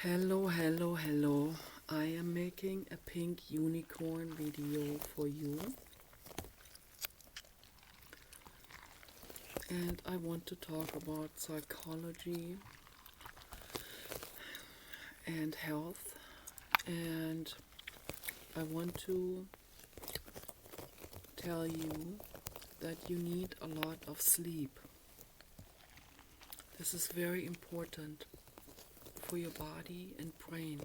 Hello, hello, hello. I am making a pink unicorn video for you, and I want to talk about psychology and health, and I want to tell you that you need a lot of sleep. This is very important for your body and brain.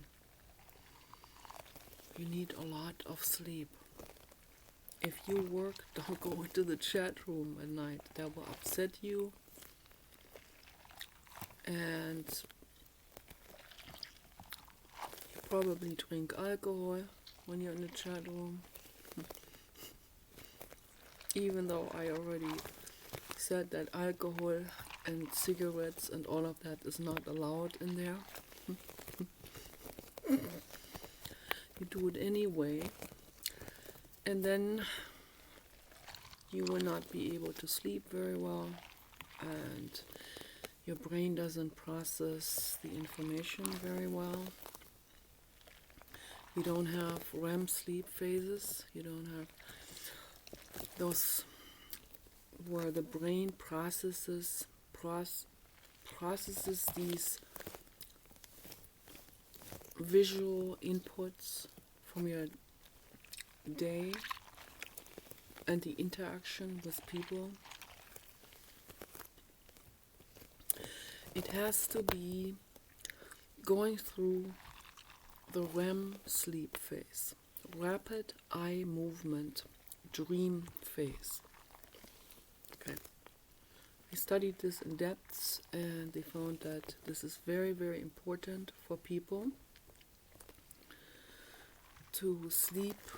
You need a lot of sleep. If you work, don't go into the chat room at night. That will upset you. And you probably drink alcohol when you're in the chat room. Even though I already said that alcohol and cigarettes and all of that is not allowed in there. You do it anyway. And then you will not be able to sleep very well, and your brain doesn't process the information very well. You don't have REM sleep phases. You don't have those where the brain processes these visual inputs from your day and the interaction with people. It has to be going through the REM sleep phase, rapid eye movement dream phase. Okay. I studied this in depth, and they found that this is very, very important for people to sleep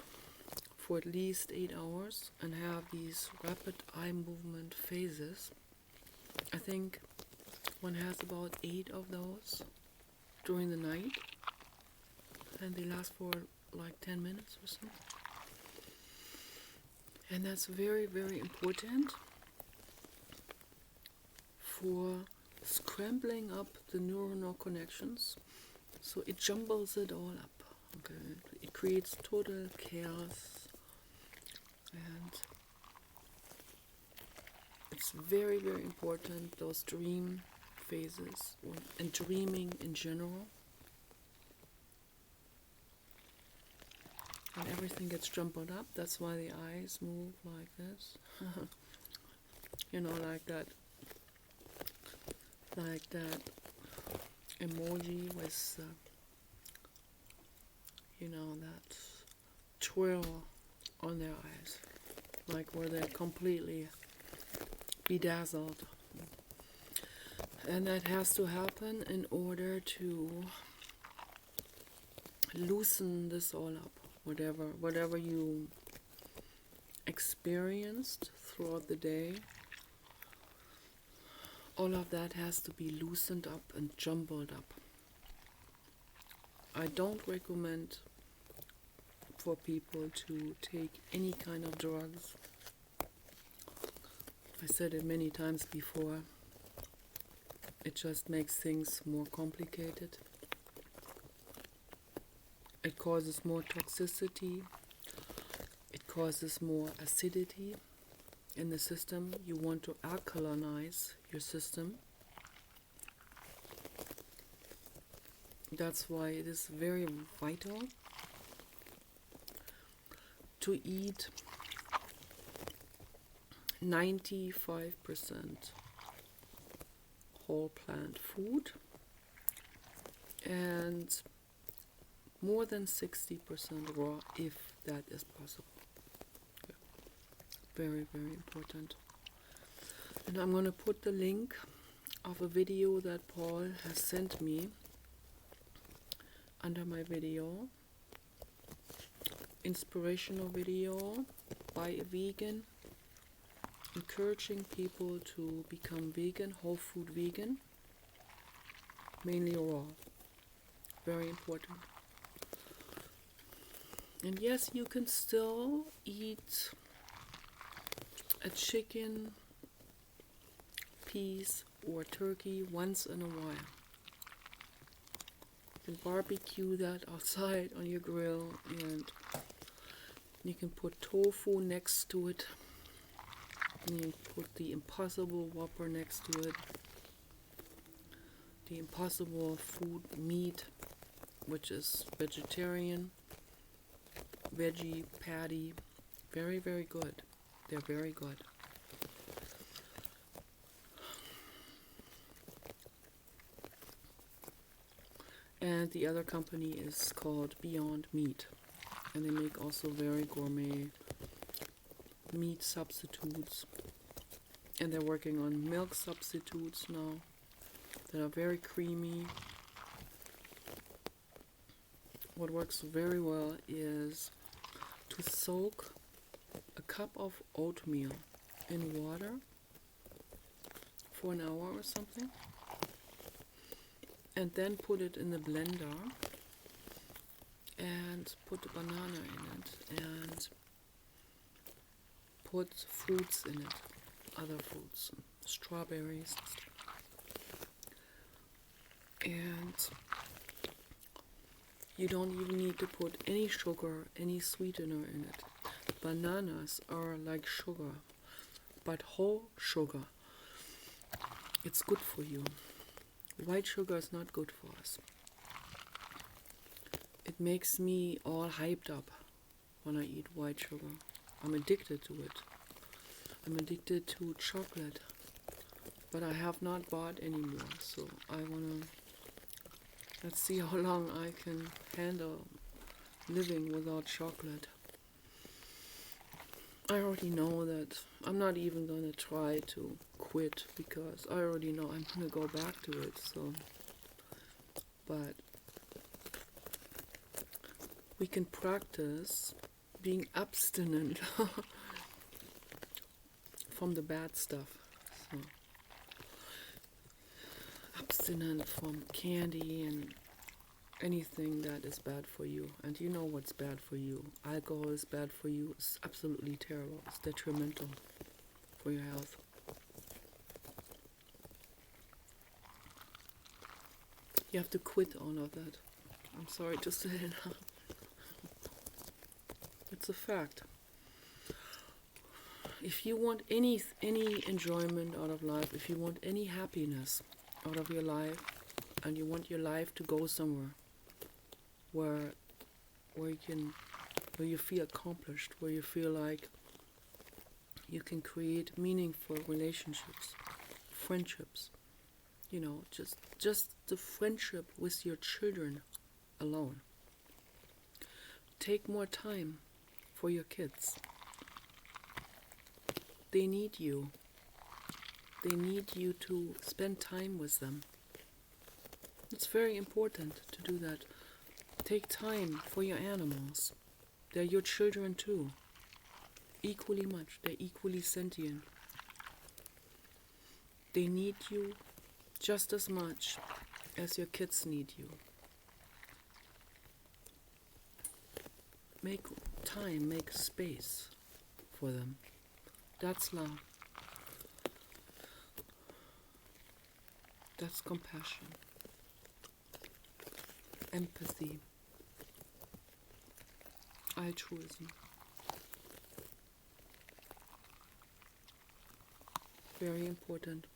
for at least 8 hours and have these rapid eye movement phases. I think one has about 8 of those during the night, and they last for like 10 minutes or so. And that's very, very important for scrambling up the neuronal connections. So it jumbles it all up. Okay, it creates total chaos, and it's very, very important, those dream phases and dreaming in general. And everything gets jumbled up. That's why the eyes move like this. Like that emoji with, that twirl on their eyes, like where they're completely bedazzled. And that has to happen in order to loosen this all up. Whatever you experienced throughout the day, all of that has to be loosened up and jumbled up. I don't recommend for people to take any kind of drugs. I said it many times before. It just makes things more complicated. It causes more toxicity. It causes more acidity in the system. You want to alkalinize your system. That's why it is very vital to eat 95% whole plant food and more than 60% raw, if that is possible. Very, very important. And I'm going to put the link of a video that Paul has sent me under my video. Inspirational video by a vegan, encouraging people to become vegan, whole food vegan, mainly raw. Very important. And yes, you can still eat a chicken piece or turkey once in a while. can barbecue that outside on your grill, and you can put tofu next to it. And you put the Impossible Whopper next to it. The Impossible Food meat, which is vegetarian, veggie patty. Very, very good. They're very good. And the other company is called Beyond Meat. And they make also very gourmet meat substitutes. And they're working on milk substitutes now that are very creamy. What works very well is to soak a cup of oatmeal in water for an hour or something, and then put it in the blender and put a banana in it and put fruits in it, other fruits, strawberries, and you don't even need to put any sugar, any sweetener in it. Bananas are like sugar, but whole sugar. It's good for you. White sugar is not good for us. It makes me all hyped up when I eat white sugar. I'm addicted to it. I'm addicted to chocolate, but I have not bought any more, so let's see how long I can handle living without chocolate. I already know that I'm not even gonna try to quit, because I already know I'm gonna go back to it, so. But we can practice being abstinent from the bad stuff. So, abstinent from candy and anything that is bad for you. And you know what's bad for you. Alcohol is bad for you. It's absolutely terrible. It's detrimental for your health. You have to quit all of that. I'm sorry to say it. It's a fact. If you want any enjoyment out of life, if you want any happiness out of your life, and you want your life to go somewhere where you feel accomplished, where you feel like you can create meaningful relationships, friendships, just the friendship with your children alone. Take more time for your kids. They need you. They need you to spend time with them. It's very important to do that. Take time for your animals. They're your children too. Equally much. They're equally sentient. They need you just as much as your kids need you. Make time, make space for them. That's love. That's compassion. Empathy. Altruism. Very important.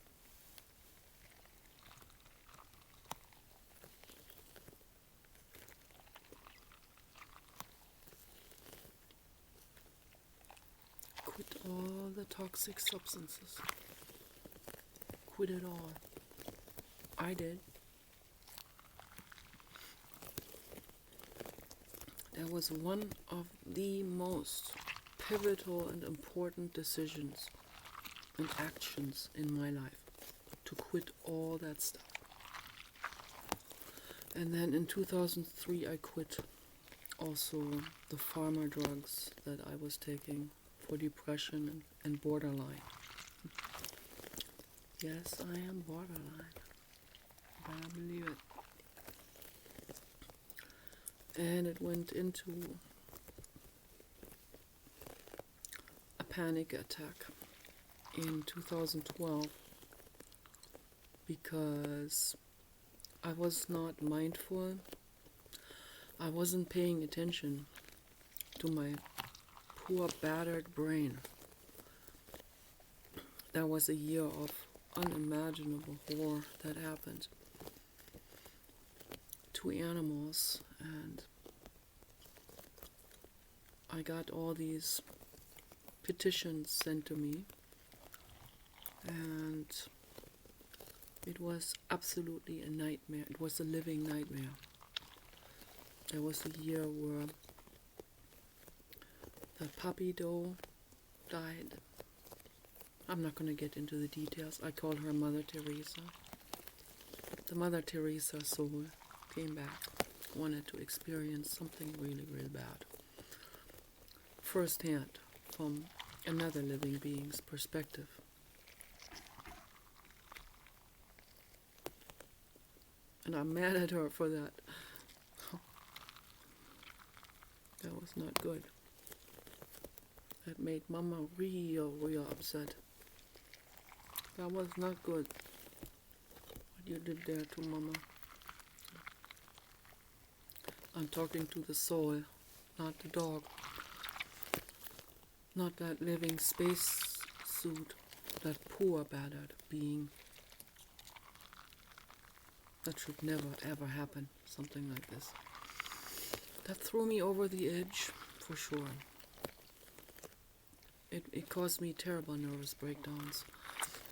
Quit all the toxic substances. Quit it all. I did. That was one of the most pivotal and important decisions and actions in my life, to quit all that stuff. And then in 2003 I quit also the pharma drugs that I was taking for depression and borderline. Yes, I am borderline. I believe it. And it went into a panic attack in 2012 because I was not mindful I wasn't paying attention to my poor battered brain. That was a year of unimaginable horror that happened to animals, and I got all these petitions sent to me, and it was absolutely a nightmare. It was a living nightmare. There was a year where the puppy doe died. I'm not going to get into the details. I call her Mother Teresa. The Mother Teresa soul came back, wanted to experience something really, really bad. Firsthand, from another living being's perspective. And I'm mad at her for that. That was not good. That made Mama real, real upset. That was not good. What you did there to Mama. I'm talking to the soul, not the dog. Not that living space suit, that poor battered being. That should never ever happen, something like this. That threw me over the edge, for sure. It caused me terrible nervous breakdowns.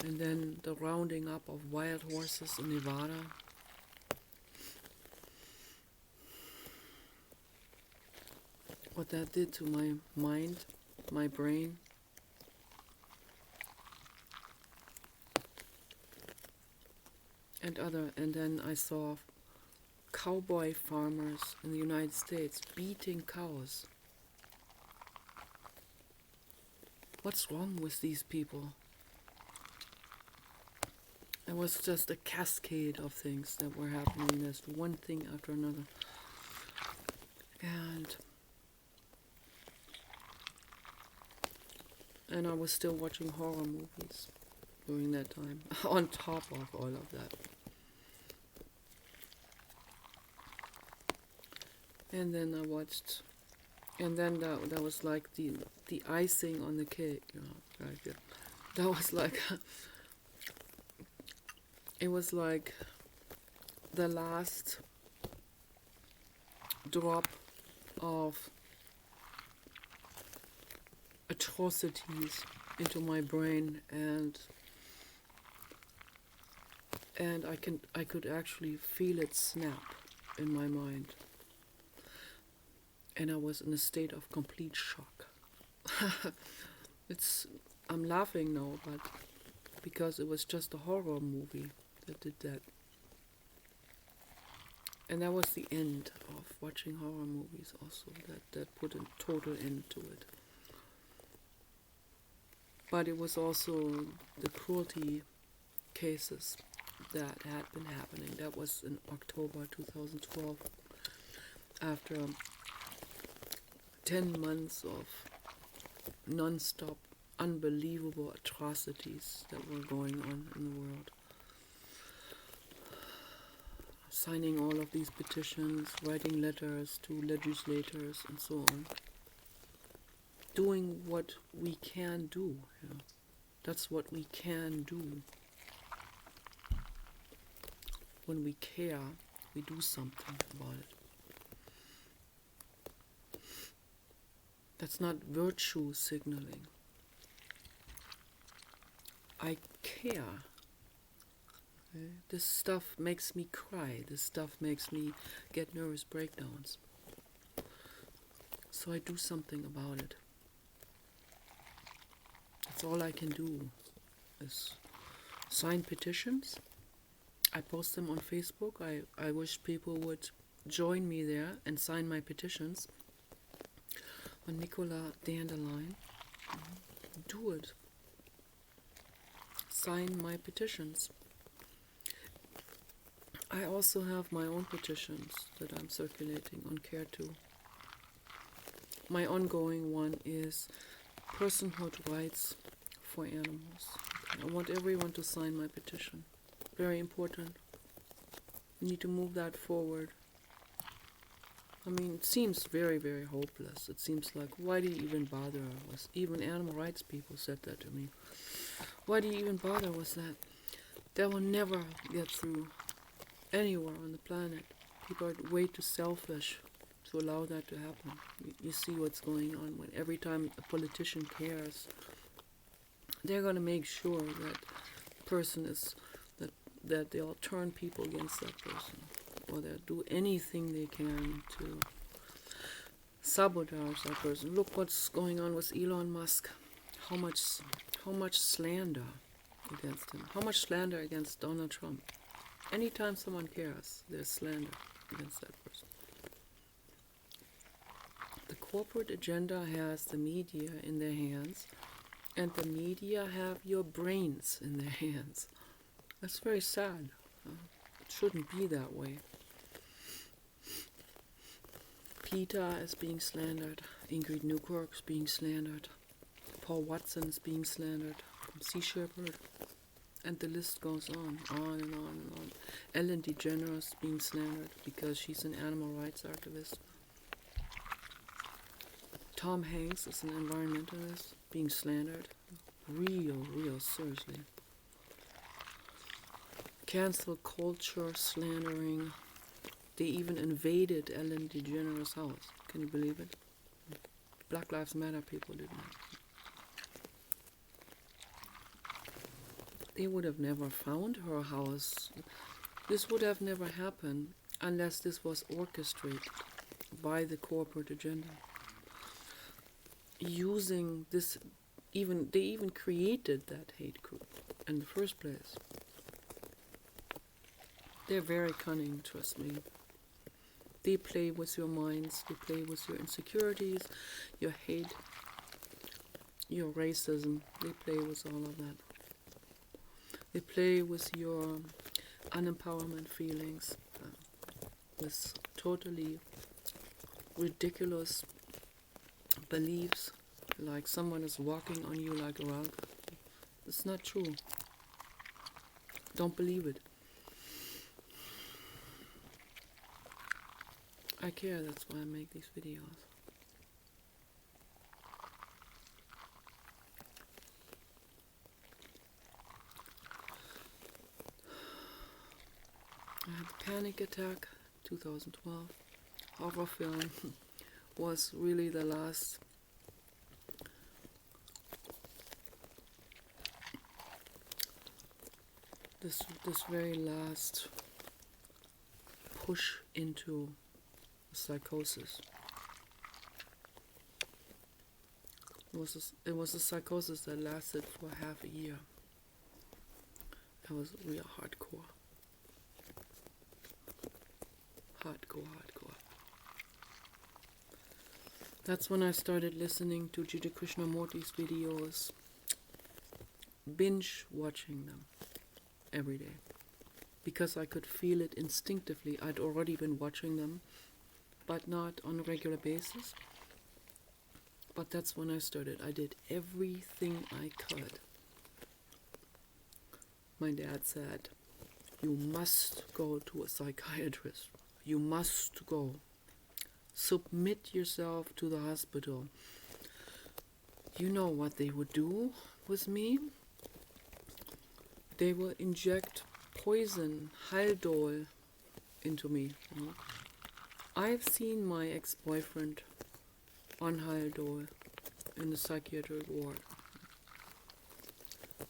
And then the rounding up of wild horses in Nevada. What that did to my mind, my brain. And then I saw cowboy farmers in the United States beating cows. What's wrong with these people? It was just a cascade of things that were happening, just one thing after another. And I was still watching horror movies during that time, on top of all of that. And then I watched, and then that was like the icing on the cake, you know, right there. That was like, it was like the last drop of atrocities into my brain, and I could actually feel it snap in my mind. And I was in a state of complete shock. I'm laughing now, but because it was just a horror movie that did that. And that was the end of watching horror movies also. That put a total end to it. But it was also the cruelty cases that had been happening. That was in October 2012. After 10 months of non-stop, unbelievable atrocities that were going on in the world. Signing all of these petitions, writing letters to legislators and so on. Doing what we can do. You know. That's what we can do. When we care, we do something about it. That's not virtue signaling. I care. Okay? This stuff makes me cry. This stuff makes me get nervous breakdowns. So I do something about it. That's all I can do is sign petitions. I post them on Facebook. I wish people would join me there and sign my petitions. On Nicola Dandelion. Do it. Sign my petitions. I also have my own petitions that I'm circulating on Care2. My ongoing one is personhood rights for animals. I want everyone to sign my petition. Very important. We need to move that forward. I mean, it seems very, very hopeless. It seems like, why do you even bother? Even animal rights people said that to me. Why do you even bother with that? That will never get through anywhere on the planet. People are way too selfish to allow that to happen. You see what's going on when every time a politician cares, they're going to make sure that person is that they'll turn people against that person, or they'll do anything they can to sabotage that person. Look what's going on with Elon Musk. How much slander against him. How much slander against Donald Trump. Anytime someone cares, there's slander against that person. The corporate agenda has the media in their hands, and the media have your brains in their hands. That's very sad. It shouldn't be that way. PETA is being slandered. Ingrid Newkirk is being slandered. Paul Watson is being slandered. Sea Shepherd. And the list goes on and on and on. Ellen DeGeneres is being slandered because she's an animal rights activist. Tom Hanks is an environmentalist being slandered. Real seriously. Cancel culture, slandering. They even invaded Ellen DeGeneres' house. Can you believe it? Black Lives Matter people did that. They would have never found her house. This would have never happened unless this was orchestrated by the corporate agenda. Using this, they even created that hate group in the first place. They're very cunning, trust me. They play with your minds, they play with your insecurities, your hate, your racism. They play with all of that. They play with your unempowerment feelings, with totally ridiculous beliefs, like someone is walking on you like a rug. It's not true. Don't believe it. I care, that's why I make these videos. I had the Panic Attack, 2012. Horror film was really the last this very last push into psychosis. It was a psychosis that lasted for half a year. It was real hardcore. Hardcore. That's when I started listening to Jiddu Krishnamurti's videos, binge watching them every day, because I could feel it instinctively. I'd already been watching them, but not on a regular basis. But that's when I started. I did everything I could. My dad said, "You must go to a psychiatrist. You must go. Submit yourself to the hospital." You know what they would do with me? They will inject poison, Haldol, into me. You know? I've seen my ex-boyfriend on Haldol in the psychiatric ward.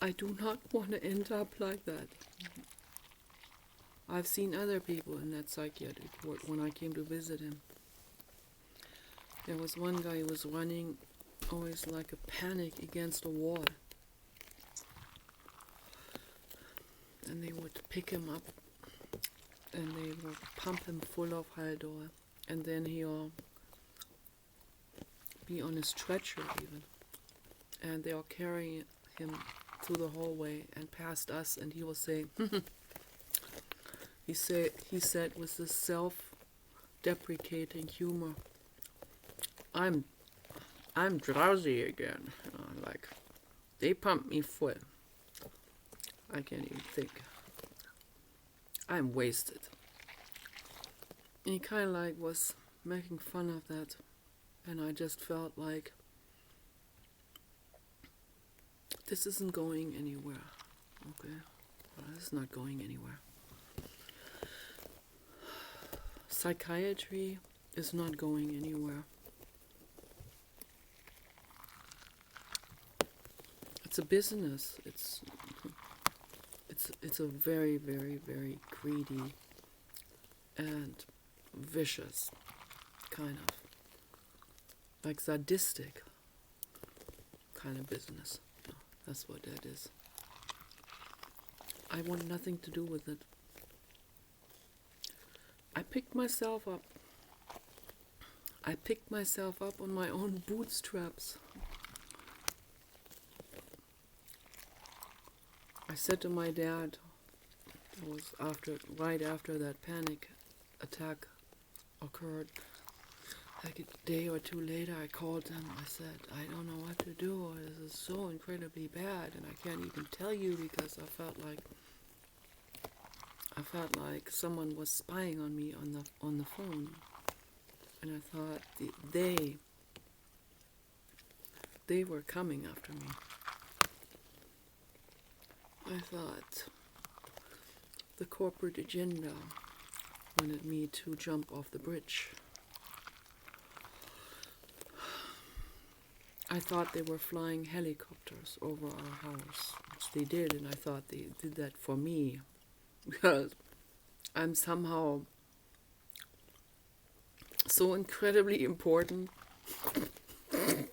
I do not want to end up like that. I've seen other people in that psychiatric ward when I came to visit him. There was one guy who was running always like a panic against a wall. And they would pick him up and they would pump him full of Haldol. And then he'll be on a stretcher even. And they'll carry him through the hallway and past us, and he will say, he said with this self-deprecating humor, I'm drowsy again. Like, they pumped me full. I can't even think. I'm wasted. And he kind of like was making fun of that. And I just felt like this isn't going anywhere. Okay? Well, this is not going anywhere. Psychiatry is not going anywhere. It's a business. It's a very, very, very greedy and vicious kind of, like sadistic kind of business. That's what that is. I want nothing to do with it. I picked myself up. I picked myself up on my own bootstraps. I said to my dad, it was right after that panic attack occurred, like a day or two later, I called him. I said, I don't know what to do. This is so incredibly bad, and I can't even tell you because I felt like someone was spying on me on the phone, and I thought they were coming after me. I thought the corporate agenda wanted me to jump off the bridge. I thought they were flying helicopters over our house, which they did, and I thought they did that for me because I'm somehow so incredibly important that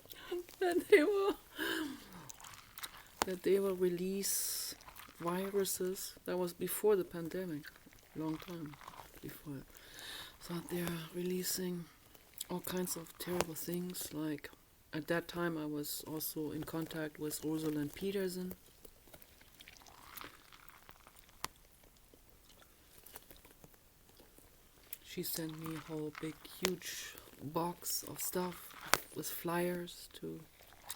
they will release viruses. That was before the pandemic, long time before. So they're releasing all kinds of terrible things. Like at that time, I was also in contact with Rosalind Peterson. She sent me a whole big, huge box of stuff with flyers to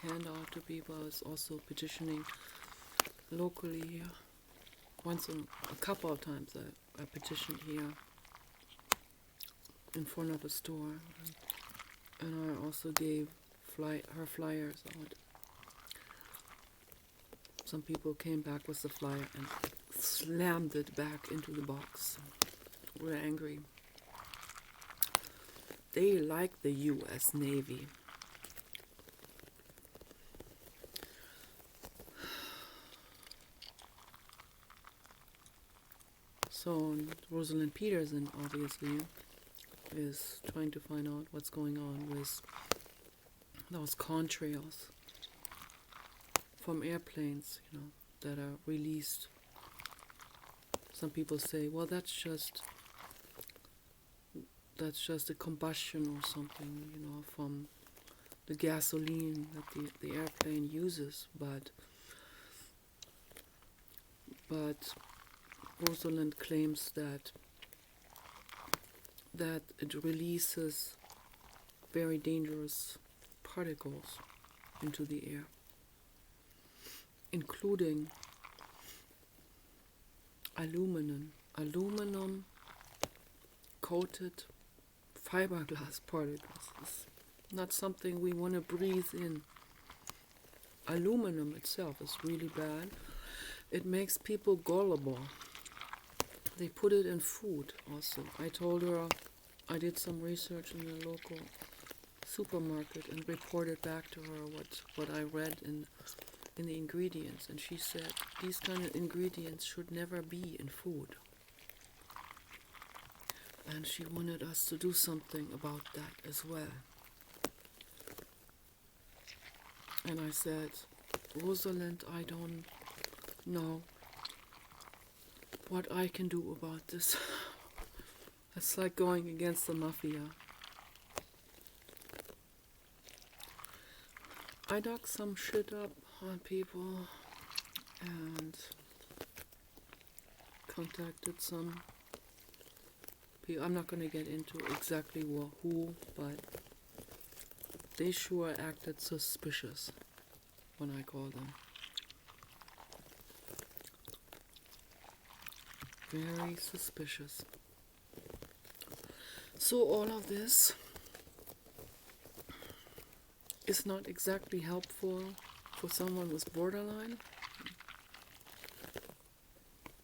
hand out to people. I was also petitioning locally here. A couple of times I petitioned here in front of a store, and I also gave her flyers out. Some people came back with the flyer and slammed it back into the box. We're angry. They like the U.S. Navy. So Rosalind Peterson obviously is trying to find out what's going on with those contrails from airplanes, that are released. Some people say, well, that's just a combustion or something, from the gasoline that the airplane uses, but Rosalind claims that it releases very dangerous particles into the air, including aluminum coated fiberglass particles. It's not something we want to breathe in. Aluminum itself is really bad. It makes people gullible. They put it in food also. I told her I did some research in the local supermarket and reported back to her what I read in the ingredients, and she said these kind of ingredients should never be in food. And she wanted us to do something about that as well. And I said, Rosalind, I don't know what I can do about this. It's like going against the mafia. I dug some shit up on people and contacted some people. I'm not going to get into exactly who, but they sure acted suspicious when I called them. Very suspicious. So all of this is not exactly helpful for someone with borderline,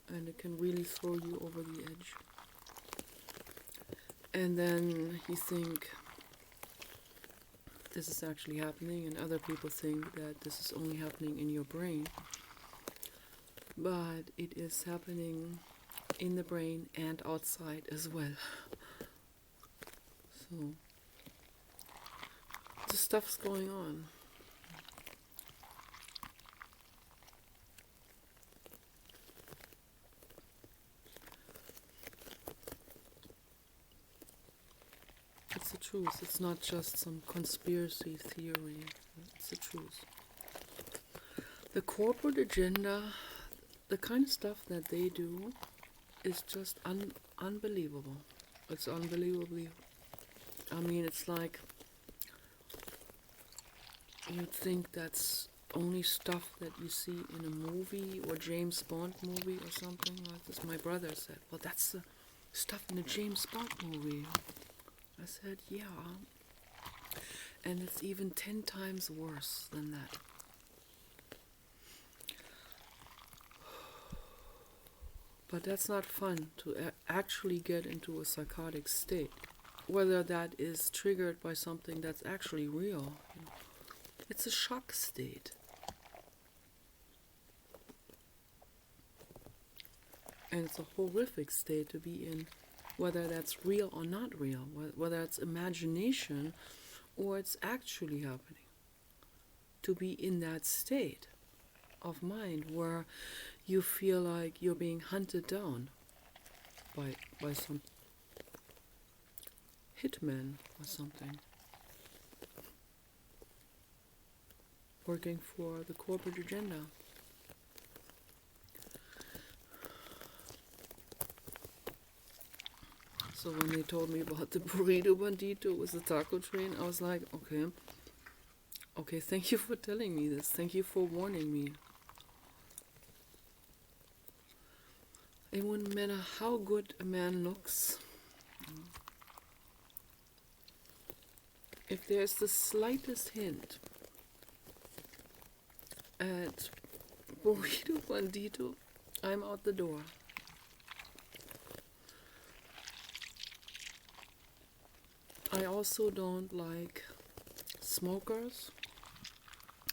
and it can really throw you over the edge. And then you think this is actually happening, and other people think that this is only happening in your brain. But it is happening in the brain and outside as well. So, the stuff's going on. It's the truth. It's not just some conspiracy theory. It's the truth. The corporate agenda, the kind of stuff that they do, is just unbelievable. It's unbelievably. I mean, it's like you'd think that's only stuff that you see in a movie or James Bond movie or something like this. My brother said, well, that's the stuff in a James Bond movie. I said, yeah. And it's even 10 times worse than that. But that's not fun, to actually get into a psychotic state. Whether that is triggered by something that's actually real. It's a shock state. And it's a horrific state to be in, whether that's real or not real, whether it's imagination or it's actually happening. To be in that state of mind where you feel like you're being hunted down by some hitman or something, working for the corporate agenda. So when they told me about the burrito bandito with the taco train, I was like, okay, thank you for telling me this. Thank you for warning me. It wouldn't matter how good a man looks. If there's the slightest hint at burrito bandito, I'm out the door. I also don't like smokers.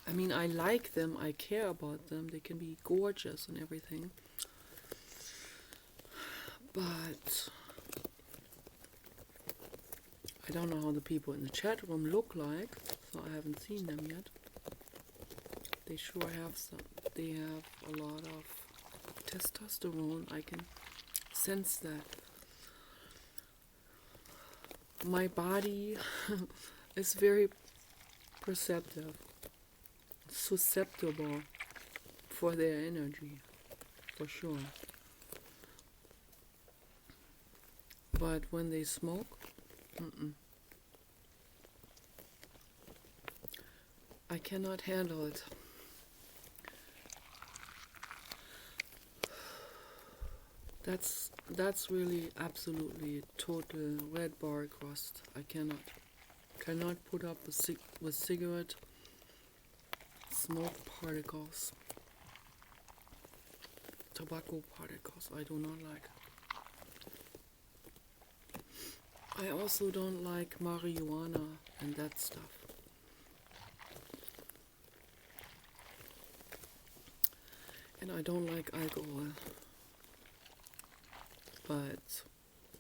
I mean, I like them, I care about them, they can be gorgeous and everything. But I don't know how the people in the chat room look like, so I haven't seen them yet. They sure have some. They have a lot of testosterone. I can sense that. My body is very perceptive, susceptible for their energy, for sure. But when they smoke, I cannot handle it. That's really absolutely total red bar crust. I cannot put up with cigarette smoke particles, tobacco particles. I do not like. I also don't like marijuana and that stuff. And I don't like alcohol. But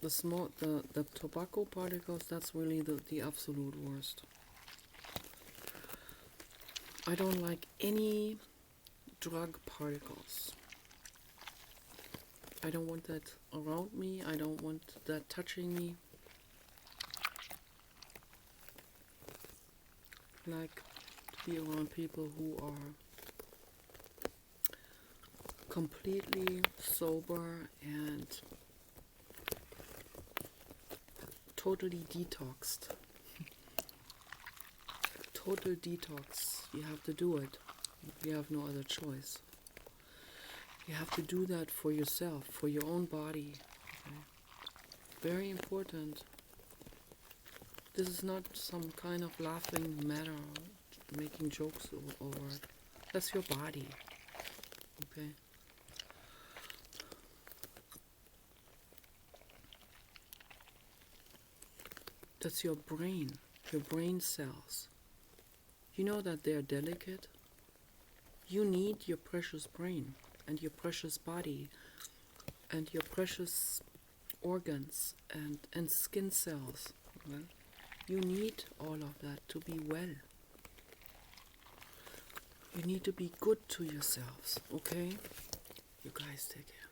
the smoke, the tobacco particles, that's really the absolute worst. I don't like any drug particles. I don't want that around me. I don't want that touching me. I like to be around people who are completely sober and totally detoxed. Total detox. You have to do it. You have no other choice. You have to do that for yourself, for your own body. Okay? Very important. This is not some kind of laughing matter. making jokes over it. That's your body, okay? That's your brain cells. You know that they're delicate? You need your precious brain and your precious body and your precious organs and skin cells. Well, you need all of that to be well. You need to be good to yourselves, okay? You guys take care.